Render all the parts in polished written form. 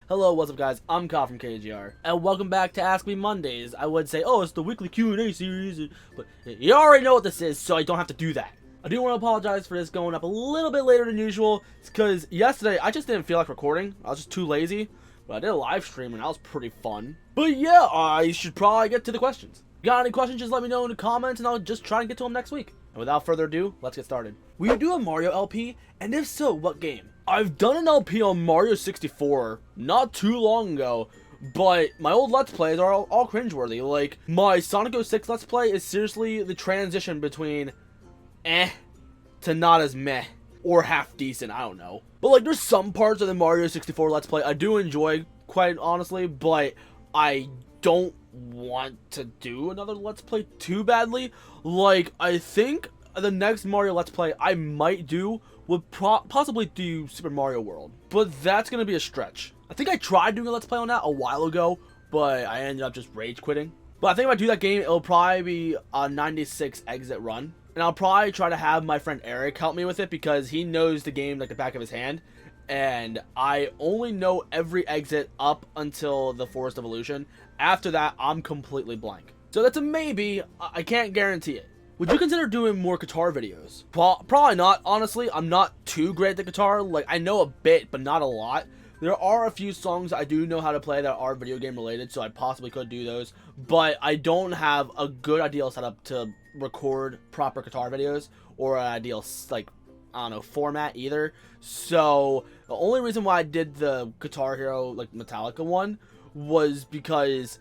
Hello, what's up guys, I'm Kyle from KGR, and welcome back to Ask Me Mondays. I would say, oh, it's the weekly Q&A series, but you already know what this is, so I don't have to do that. I do want to apologize for this going up a little bit later than usual. It's because yesterday I just didn't feel like recording. I was just too lazy, but I did a live stream and that was pretty fun. But yeah, I should probably get to the questions. Got any questions, just let me know in the comments and I'll just try and get to them next week. And without further ado, let's get started. Will you do a Mario LP? And if so, what game? I've done an LP on Mario 64 not too long ago, but my old Let's Plays are all cringeworthy. Like, my Sonic 06 Let's Play is seriously the transition between to not as meh, or half decent, I don't know. But like, there's some parts of the Mario 64 Let's Play I do enjoy, quite honestly, but I don't want to do another Let's Play too badly. Like, I think the next Mario Let's Play I might do would possibly do Super Mario World, but that's gonna be a stretch. I think I tried doing a Let's Play on that a while ago, but I ended up just rage quitting. But I think if I do that game, it'll probably be a 96 exit run, and I'll probably try to have my friend Eric help me with it because he knows the game like the back of his hand, and I only know every exit up until the Forest Evolution. After that, I'm completely blank. So that's a maybe. I can't guarantee it. Would you consider doing more Qatar videos? Probably not, honestly. I'm not too great at the guitar. Like, I know a bit, but not a lot. There are a few songs I do know how to play that are video game related, so I possibly could do those. But I don't have a good ideal setup to record proper guitar videos, or an ideal, like, I don't know, format either. So the only reason why I did the Guitar Hero, like, Metallica one was because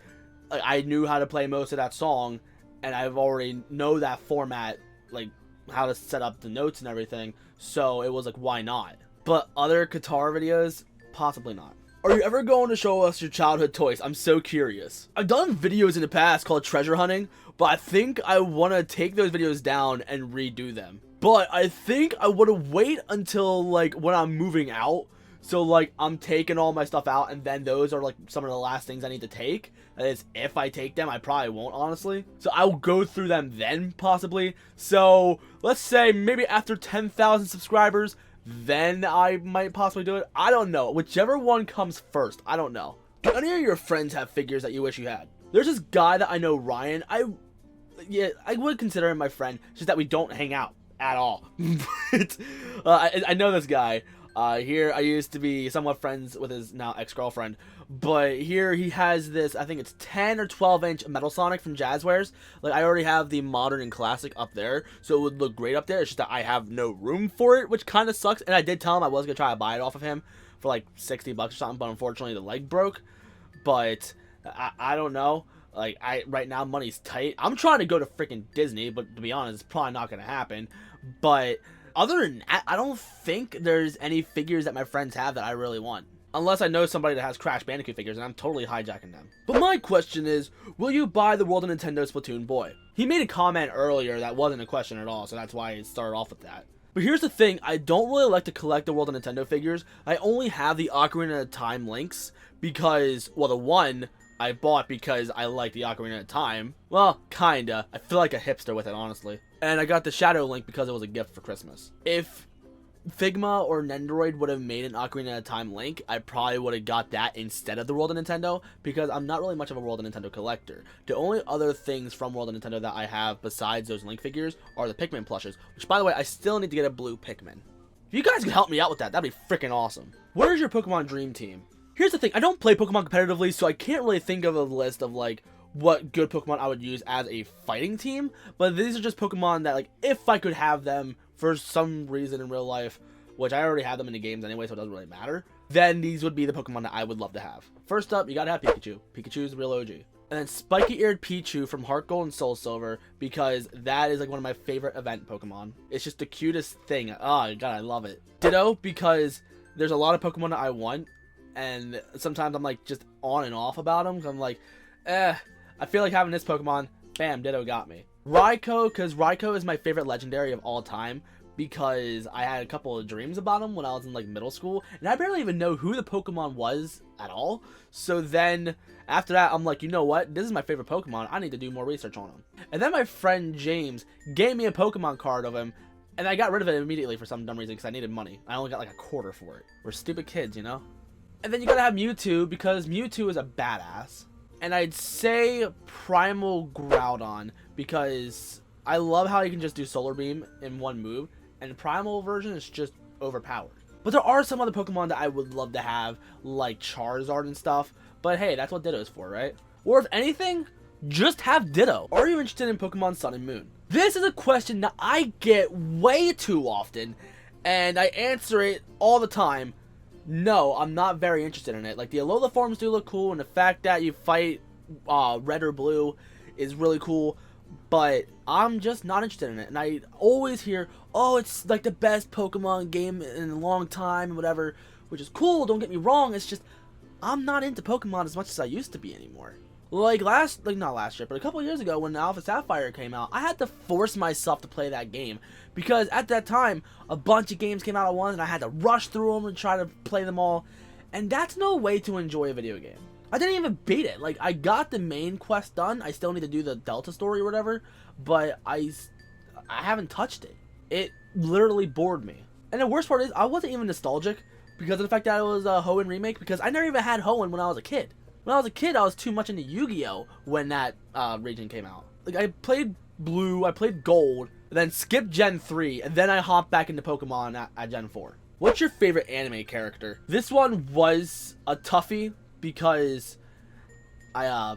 I knew how to play most of that song, and I've already know that format, like how to set up the notes and everything, so it was like, why not? But other guitar videos, possibly not. Are you ever going to show us your childhood toys? I'm so curious. I've done videos in the past called treasure hunting, but I think I want to take those videos down and redo them. But I think I want to wait until like when I'm moving out. So like I'm taking all my stuff out, and then those are like some of the last things I need to take. That is, if I take them, I probably won't, honestly. So I'll go through them then, possibly. So let's say maybe after 10,000 subscribers, then I might possibly do it. I don't know. Whichever one comes first, I don't know. Do any of your friends have figures that you wish you had? There's this guy that I know, Ryan. I would consider him my friend, just that we don't hang out at all. But, I know this guy. Here I used to be somewhat friends with his now ex-girlfriend, but here he has this, I think it's 10 or 12 inch Metal Sonic from Jazzwares. Like, I already have the modern and classic up there, so it would look great up there. It's just that I have no room for it, which kind of sucks. And I did tell him I was gonna try to buy it off of him for like 60 bucks or something, but unfortunately the leg broke. But I don't know. Like, right now money's tight. I'm trying to go to freaking Disney, but to be honest, it's probably not gonna happen. But other than that, I don't think there's any figures that my friends have that I really want. Unless I know somebody that has Crash Bandicoot figures, and I'm totally hijacking them. But my question is, will you buy the World of Nintendo Splatoon boy? He made a comment earlier that wasn't a question at all, so that's why it started off with that. But here's the thing, I don't really like to collect the World of Nintendo figures. I only have the Ocarina of Time links because, well, the one I bought because I like the Ocarina of Time. Well, kinda. I feel like a hipster with it, honestly. And I got the Shadow Link because it was a gift for Christmas. If Figma or Nendoroid would have made an Ocarina of Time Link, I probably would have got that instead of the World of Nintendo, because I'm not really much of a World of Nintendo collector. The only other things from World of Nintendo that I have besides those Link figures are the Pikmin plushes, which, by the way, I still need to get a blue Pikmin. If you guys could help me out with that, that'd be freaking awesome. What is your Pokemon Dream Team? Here's the thing, I don't play Pokemon competitively, so I can't really think of a list of like what good Pokemon I would use as a fighting team, but these are just Pokemon that, like, if I could have them for some reason in real life, which I already have them in the games anyway, so it doesn't really matter, then these would be the Pokemon that I would love to have. First up, you gotta have Pikachu. Pikachu's the real OG. And then spiky-eared Pichu from Heart Gold and Soul Silver, because that is like one of my favorite event Pokemon. It's just the cutest thing. Oh god, I love it. Ditto, because there's a lot of Pokemon that I want, and sometimes I'm like just on and off about them. I'm like, I feel like having this Pokemon. Bam, Ditto got me. Raikou, because Raikou is my favorite legendary of all time, because I had a couple of dreams about him when I was in like middle school, and I barely even know who the Pokemon was at all. So then after that, I'm like, you know what? This is my favorite Pokemon. I need to do more research on him. And then my friend James gave me a Pokemon card of him, and I got rid of it immediately for some dumb reason because I needed money. I only got like a quarter for it. We're stupid kids, you know? And then you gotta have Mewtwo, because Mewtwo is a badass. And I'd say Primal Groudon, because I love how you can just do Solar Beam in one move, and the Primal version is just overpowered. But there are some other Pokemon that I would love to have, like Charizard and stuff, but hey, that's what Ditto's for, right? Or if anything, just have Ditto. Are you interested in Pokemon Sun and Moon? This is a question that I get way too often, and I answer it all the time. No, I'm not very interested in it. Like, the Alola forms do look cool, and the fact that you fight red or blue is really cool, but I'm just not interested in it. And I always hear, oh, it's like the best Pokemon game in a long time and whatever, which is cool, don't get me wrong. It's just, I'm not into Pokemon as much as I used to be anymore. Like not last year, but a couple years ago when Alpha Sapphire came out, I had to force myself to play that game, because at that time a bunch of games came out at once and I had to rush through them and try to play them all, and that's no way to enjoy a video game. I didn't even beat it. Like, I got the main quest done, I still need to do the Delta story or whatever, but I haven't touched it. It literally bored me. And the worst part is, I wasn't even nostalgic because of the fact that it was a Hoenn remake, because I never even had Hoenn when I was a kid. When I was a kid, I was too much into Yu-Gi-Oh! When that region came out. Like, I played Blue, I played Gold, then skipped Gen 3, and then I hopped back into Pokemon at Gen 4. What's your favorite anime character? This one was a toughie, because I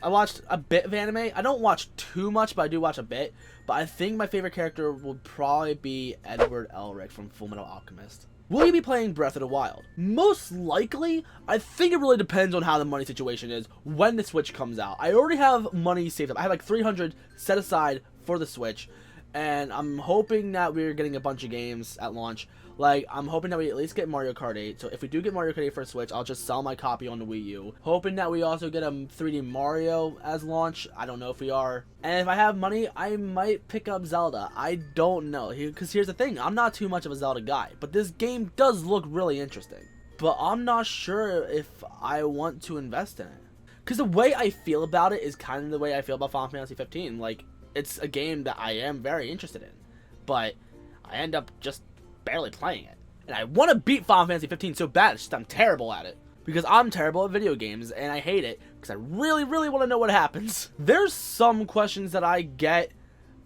watched a bit of anime. I don't watch too much, but I do watch a bit. But I think my favorite character would probably be Edward Elric from Fullmetal Alchemist. Will you be playing Breath of the Wild? Most likely. I think it really depends on how the money situation is when the Switch comes out. I already have money saved up. I have like 300 set aside for the Switch, and I'm hoping that we're getting a bunch of games at launch. Like, I'm hoping that we at least get Mario Kart 8. So if we do get Mario Kart 8 for Switch, I'll just sell my copy on the Wii U. Hoping that we also get a 3D Mario as launch. I don't know if we are. And if I have money, I might pick up Zelda. I don't know. Because here's the thing. I'm not too much of a Zelda guy. But this game does look really interesting. But I'm not sure if I want to invest in it. Because the way I feel about it is kind of the way I feel about Final Fantasy 15. Like, it's a game that I am very interested in. But I end up just barely playing it. And I want to beat Final Fantasy 15 so bad, it's just I'm terrible at it. Because I'm terrible at video games, and I hate it, because I really, really want to know what happens. There's some questions that I get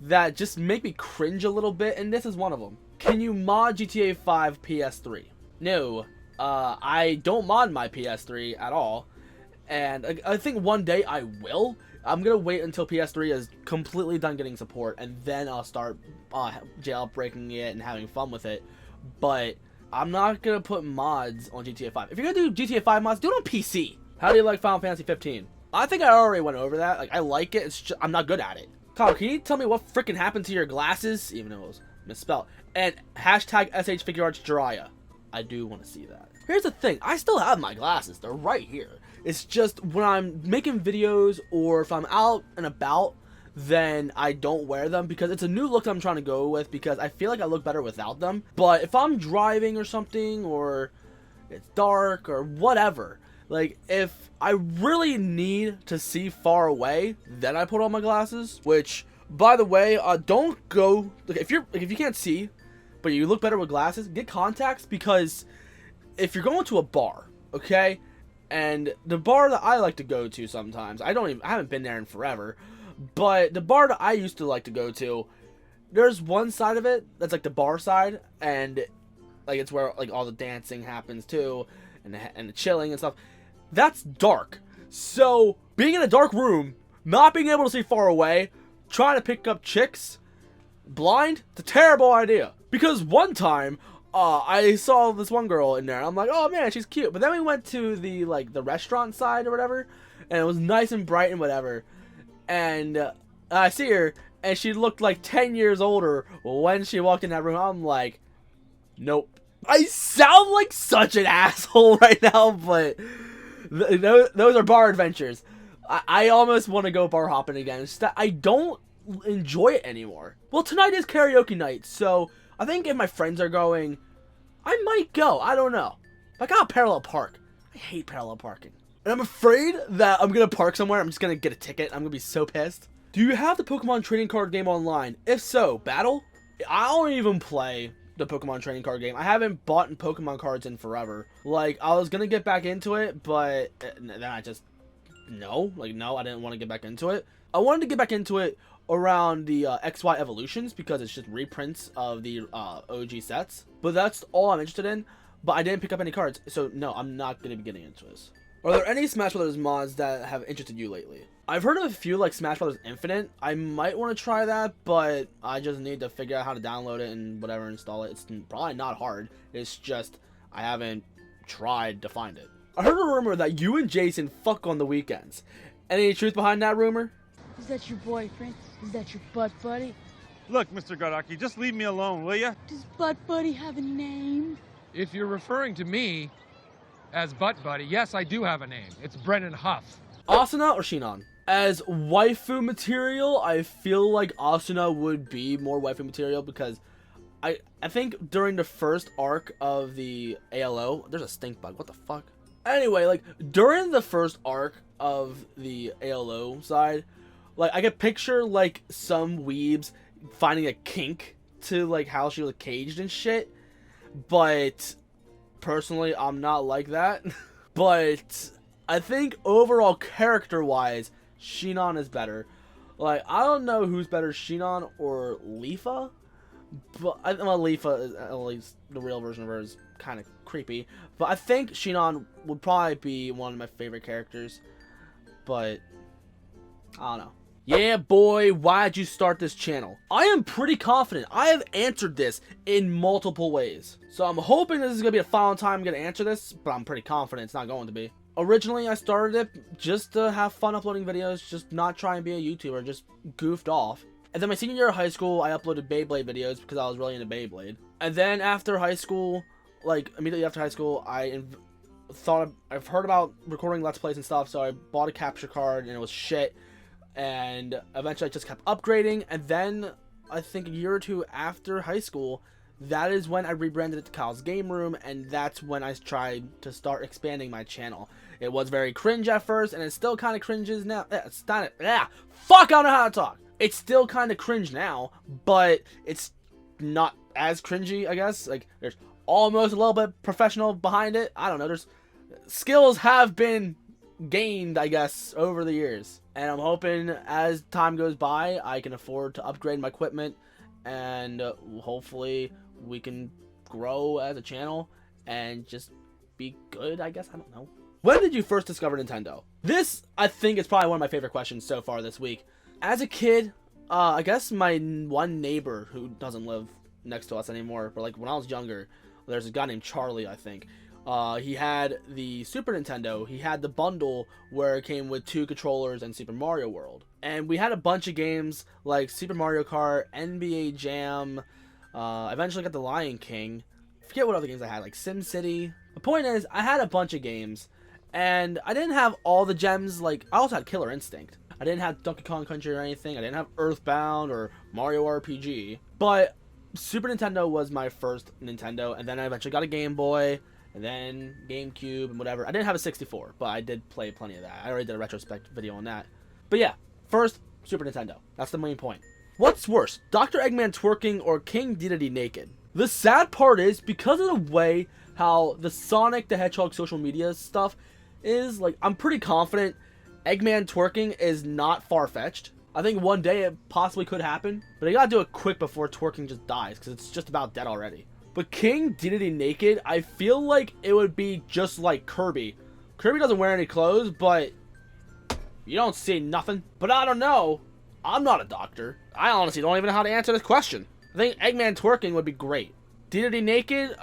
that just make me cringe a little bit, and this is one of them. Can you mod GTA 5 PS3? No, I don't mod my PS3 at all, and I think one day I will. I'm going to wait until PS3 is completely done getting support, and then I'll start jailbreaking it and having fun with it. But I'm not going to put mods on GTA 5. If you're going to do GTA 5 mods, do it on PC. How do you like Final Fantasy 15? I think I already went over that. Like, I like it. It's just, I'm not good at it. Kyle, can you tell me what freaking happened to your glasses? Even though it was misspelled. And hashtag SHFigureArts Jiraiya. I do want to see that. Here's the thing. I still have my glasses. They're right here. It's just when I'm making videos or if I'm out and about, then I don't wear them because it's a new look that I'm trying to go with because I feel like I look better without them. But if I'm driving or something or it's dark or whatever, like if I really need to see far away, then I put on my glasses, which by the way, don't go, like if you can't see, but you look better with glasses, get contacts because if you're going to a bar, okay? And the bar that I like to go to sometimes, I haven't been there in forever, but the bar that I used to like to go to, there's one side of it that's like the bar side, and like it's where like all the dancing happens too, and the chilling and stuff. That's dark. So being in a dark room, not being able to see far away, trying to pick up chicks, blind, it's a terrible idea. Because one time, I saw this one girl in there. I'm like, oh man, she's cute. But then we went to the restaurant side or whatever, and it was nice and bright and whatever. And I see her, and she looked like 10 years older when she walked in that room. I'm like, nope. I sound like such an asshole right now, but those are bar adventures. I almost want to go bar hopping again. It's just that I don't enjoy it anymore. Well, tonight is karaoke night, so I think if my friends are going, I might go. I don't know. I got a parallel park. I hate parallel parking. And I'm afraid that I'm going to park somewhere. I'm just going to get a ticket. I'm going to be so pissed. Do you have the Pokemon trading card game online? If so, battle? I don't even play the Pokemon trading card game. I haven't bought Pokemon cards in forever. Like, I was gonna get back into it, but then I just, no, I didn't want to get back into it. I wanted to get back into it around the XY evolutions because it's just reprints of the OG sets. But that's all I'm interested in. But I didn't pick up any cards, so no, I'm not gonna be getting into this. Are there any Smash Brothers mods that have interested you lately? I've heard of a few, like Smash Brothers Infinite. I might want to try that, but I just need to figure out how to download it and whatever, install it. It's probably not hard. It's just I haven't tried to find it. I heard a rumor that you and Jason fuck on the weekends. Any truth behind that rumor? Is that your boyfriend? Is that your butt buddy? Look, Mr. Garaki, just leave me alone, will ya? Does butt buddy have a name? If you're referring to me as butt buddy, yes, I do have a name. It's Brennan Huff. Asuna or Chignon? As waifu material, I feel like Asuna would be more waifu material because I think during the first arc of the ALO, there's a stink bug, what the fuck? Anyway, like, during the first arc of the ALO side, like, I could picture, like, some weebs finding a kink to, like, how she was caged and shit, but personally, I'm not like that. But I think overall, character-wise, Chignon is better. Like, I don't know who's better, Chignon or Leafa, but well, Leafa is, at least the real version of her, is kind of creepy. But I think Chignon would probably be one of my favorite characters. But I don't know. Yeah, boy, why'd you start this channel? I am pretty confident I have answered this in multiple ways. So I'm hoping this is going to be a final time I'm going to answer this, but I'm pretty confident it's not going to be. Originally, I started it just to have fun uploading videos, just not try and be a YouTuber, just goofed off. And then my senior year of high school, I uploaded Beyblade videos because I was really into Beyblade. And then after high school, like immediately after high school, I've heard about recording Let's Plays and stuff, so I bought a capture card and it was shit. And eventually I just kept upgrading, and then I think a year or two after high school, that is when I rebranded it to Kyle's Game Room, and that's when I tried to start expanding my channel. It was very cringe at first, and it still kind of cringes now. It's not, fuck, I don't know how to talk. It's still kind of cringe now, but it's not as cringy, I guess. Like, there's almost a little bit professional behind it. I don't know, there's skills have been gained, I guess, over the years. And I'm hoping as time goes by, I can afford to upgrade my equipment, and hopefully we can grow as a channel and just be good, I guess. I don't know. When did you first discover Nintendo? This, I think, is probably one of my favorite questions so far this week. As a kid, I guess my one neighbor who doesn't live next to us anymore, but like when I was younger, there's a guy named Charlie, I think. He had the Super Nintendo. He had the bundle where it came with 2 controllers and Super Mario World. And we had a bunch of games like Super Mario Kart, NBA Jam, eventually got the Lion King. I forget what other games I had, like SimCity. The point is, I had a bunch of games, and I didn't have all the gems. Like, I also had Killer Instinct. I didn't have Donkey Kong Country or anything. I didn't have Earthbound or Mario RPG. But Super Nintendo was my first Nintendo, and then I eventually got a Game Boy, and then GameCube and whatever. I didn't have a 64, but I did play plenty of that. I already did a retrospect video on that. But yeah, first, Super Nintendo. That's the main point. What's worse, Dr. Eggman twerking or King Dedede naked? The sad part is, because of the way how the Sonic the Hedgehog social media stuff is, like, I'm pretty confident Eggman twerking is not far-fetched. I think one day it possibly could happen, but I gotta do it quick before twerking just dies, because it's just about dead already. But King Dedede naked, I feel like it would be just like Kirby. Kirby doesn't wear any clothes, but you don't see nothing. But I don't know. I'm not a doctor. I honestly don't even know how to answer this question. I think Eggman twerking would be great. Dedede naked,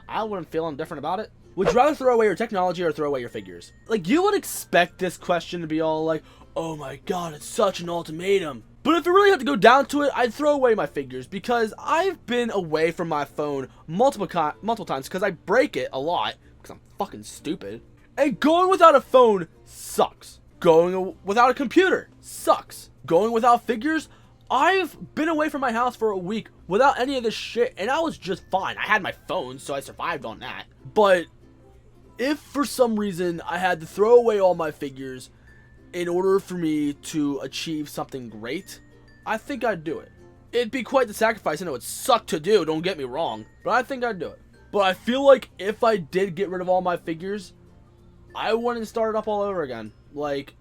I wouldn't feel indifferent about it. Would you rather throw away your technology or throw away your figures? Like, you would expect this question to be all like, oh my god, it's such an ultimatum. But if it really had to go down to it, I'd throw away my figures, because I've been away from my phone multiple times because I break it a lot because I'm fucking stupid. And going without a phone sucks. Going without a computer sucks. Going without figures, I've been away from my house for a week without any of this shit, and I was just fine. I had my phone, so I survived on that. But if for some reason I had to throw away all my figures in order for me to achieve something great, I think I'd do it. It'd be quite the sacrifice. I know it sucked to do, don't get me wrong, but I think I'd do it. But I feel like if I did get rid of all my figures, I wouldn't start it up all over again. Like,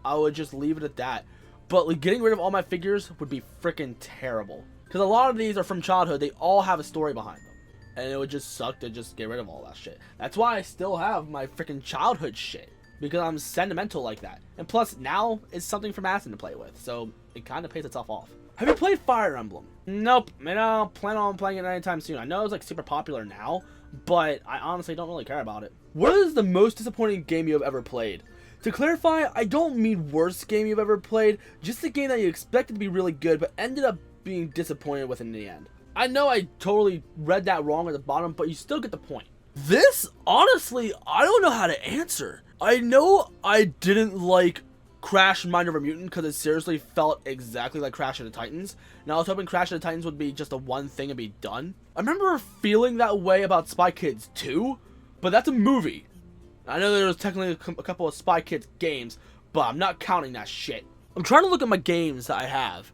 I would just leave it at that. But like, getting rid of all my figures would be freaking terrible. Because a lot of these are from childhood. They all have a story behind them. And it would just suck to just get rid of all that shit. That's why I still have my freaking childhood shit. Because I'm sentimental like that. And plus, now it's something for Madison to play with. So, it kind of pays itself off. Have you played Fire Emblem? Nope. I don't plan on playing it anytime soon. I know it's like super popular now, but I honestly don't really care about it. What is the most disappointing game you have ever played? To clarify, I don't mean worst game you've ever played, just a game that you expected to be really good, but ended up being disappointed with in the end. I know I totally read that wrong at the bottom, but you still get the point. This, honestly, I don't know how to answer. I know I didn't like Crash Mind Over Mutant because it seriously felt exactly like Crash of the Titans. Now I was hoping Crash of the Titans would be just a one thing and be done. I remember feeling that way about Spy Kids 2, but that's a movie. I know there was technically a couple of Spy Kids games, but I'm not counting that shit. I'm trying to look at my games that I have,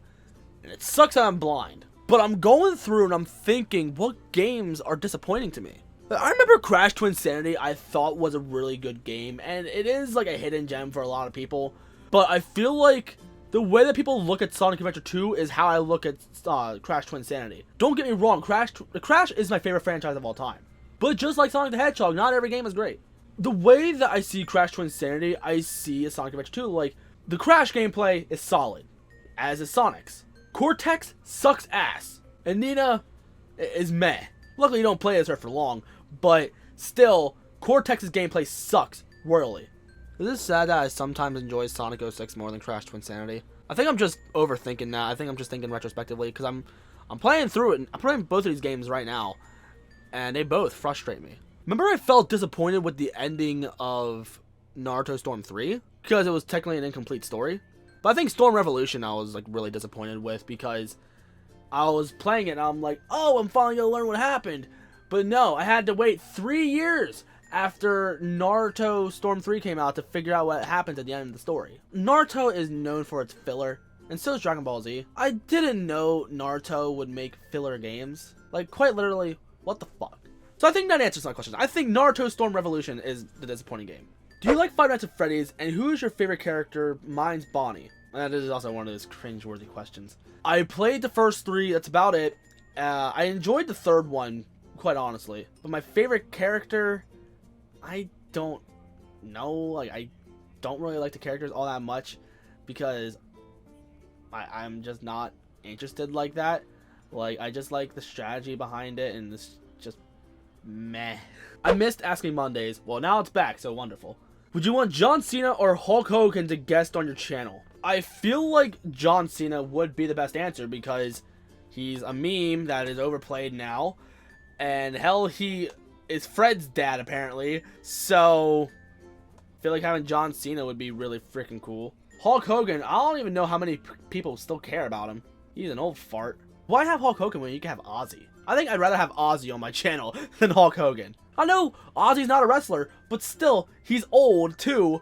and it sucks that I'm blind. But I'm going through and I'm thinking, what games are disappointing to me? I remember Crash Twinsanity I thought was a really good game, and it is like a hidden gem for a lot of people. But I feel like the way that people look at Sonic Adventure 2 is how I look at Crash Twinsanity. Don't get me wrong, Crash is my favorite franchise of all time. But just like Sonic the Hedgehog, not every game is great. The way that I see Crash Twinsanity, I see as Sonic Adventure 2, like, the Crash gameplay is solid, as is Sonic's. Cortex sucks ass, and Nina is meh. Luckily you don't play as her for long, but still, Cortex's gameplay sucks royally. Is it sad that I sometimes enjoy Sonic 06 more than Crash Twinsanity? I think I'm just overthinking that. I think I'm just thinking retrospectively, because I'm playing through it, and I'm playing both of these games right now, and they both frustrate me. Remember I felt disappointed with the ending of Naruto Storm 3? Because it was technically an incomplete story. But I think Storm Revolution I was like really disappointed with, because I was playing it and I'm like, oh, I'm finally going to learn what happened. But no, I had to wait 3 years after Naruto Storm 3 came out to figure out what happens at the end of the story. Naruto is known for its filler, and so is Dragon Ball Z. I didn't know Naruto would make filler games. Like, quite literally, what the fuck? So I think that answers my question. I think Naruto Storm Revolution is the disappointing game. Do you like Five Nights at Freddy's, and who is your favorite character? Mine's Bonnie. And that is also one of those cringe-worthy questions. I played the first 3, that's about it. I enjoyed the third one, quite honestly. But my favorite character, I don't know. Like, I don't really like the characters all that much, because I'm just not interested like that. Like, I just like the strategy behind it, and this just meh. I missed Asking Mondays. Well, now it's back, so wonderful. Would you want John Cena or Hulk Hogan to guest on your channel? I feel like John Cena would be the best answer, because he's a meme that is overplayed now. And hell, he is Fred's dad, apparently. So, I feel like having John Cena would be really freaking cool. Hulk Hogan, I don't even know how many people still care about him. He's an old fart. Why have Hulk Hogan when you can have Ozzy? I think I'd rather have Ozzy on my channel than Hulk Hogan. I know Ozzy's not a wrestler, but still, he's old too,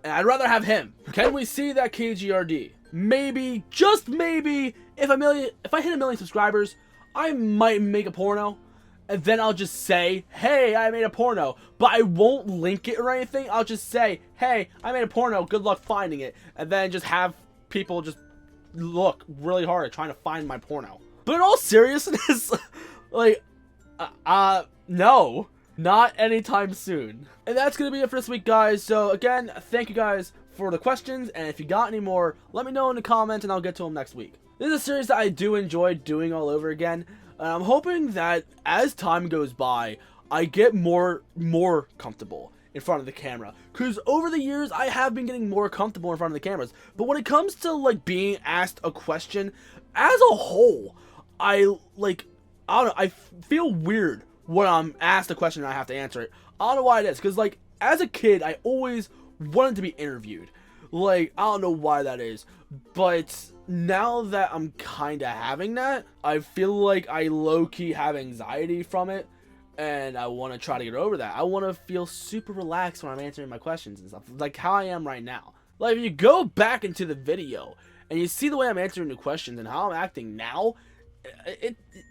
and I'd rather have him. Can we see that KGRD? Maybe, just maybe, if I hit 1 million subscribers, I might make a porno, and then I'll just say, hey, I made a porno, but I won't link it or anything. I'll just say, hey, I made a porno, good luck finding it, and then just have people just look really hard at trying to find my porno. But in all seriousness, like, no. Not anytime soon. And that's going to be it for this week, guys. So, again, thank you guys for the questions. And if you got any more, let me know in the comments and I'll get to them next week. This is a series that I do enjoy doing all over again. And I'm hoping that as time goes by, I get more comfortable in front of the camera. Because over the years, I have been getting more comfortable in front of the cameras. But when it comes to, like, being asked a question, as a whole, I don't know, I feel weird when I'm asked a question and I have to answer it. I don't know why it is, because, like, as a kid, I always wanted to be interviewed. Like, I don't know why that is, but now that I'm kind of having that, I feel like I low-key have anxiety from it, and I want to try to get over that. I want to feel super relaxed when I'm answering my questions and stuff, like how I am right now. Like, if you go back into the video, and you see the way I'm answering the questions and how I'm acting now,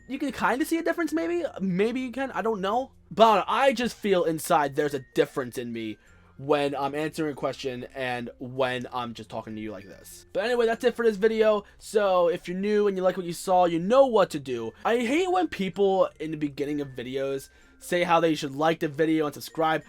you can kind of see a difference, maybe you can, I don't know, but I just feel inside there's a difference in me when I'm answering a question and when I'm just talking to you like this. But anyway, that's it for this video. So if you're new and you like what you saw, you know what to do. I hate when people in the beginning of videos say how they should like the video and subscribe.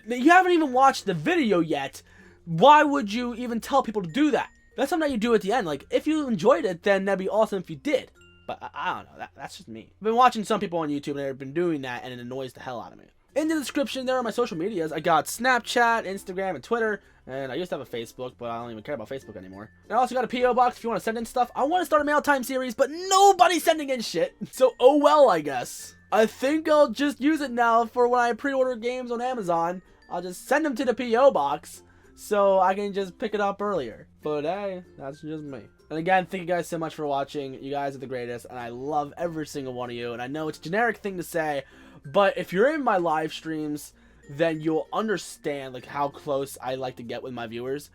You haven't even watched the video yet. Why would you even tell people to do that? That's something that you do at the end. Like, if you enjoyed it, then that'd be awesome if you did. But I don't know, that's just me. I've been watching some people on YouTube and they've been doing that, and it annoys the hell out of me. In the description, there are my social medias. I got Snapchat, Instagram, and Twitter. And I used to have a Facebook, but I don't even care about Facebook anymore. And I also got a P.O. box if you want to send in stuff. I want to start a mail time series, but nobody's sending in shit. So, oh well, I guess. I think I'll just use it now for when I pre-order games on Amazon. I'll just send them to the P.O. box so I can just pick it up earlier. But hey, that's just me. And again, thank you guys so much for watching. You guys are the greatest, and I love every single one of you. And I know it's a generic thing to say, but if you're in my live streams, then you'll understand like how close I like to get with my viewers.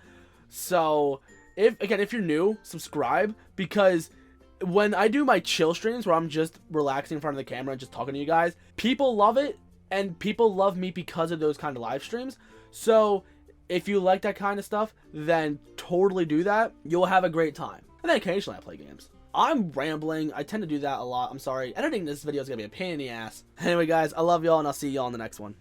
So, if you're new, subscribe, because when I do my chill streams where I'm just relaxing in front of the camera and just talking to you guys, people love it, and people love me because of those kind of live streams. So, if you like that kind of stuff, then totally do that. You'll have a great time. And then occasionally I play games. I'm rambling. I tend to do that a lot. I'm sorry. Editing this video is going to be a pain in the ass. Anyway, guys, I love y'all, and I'll see y'all in the next one.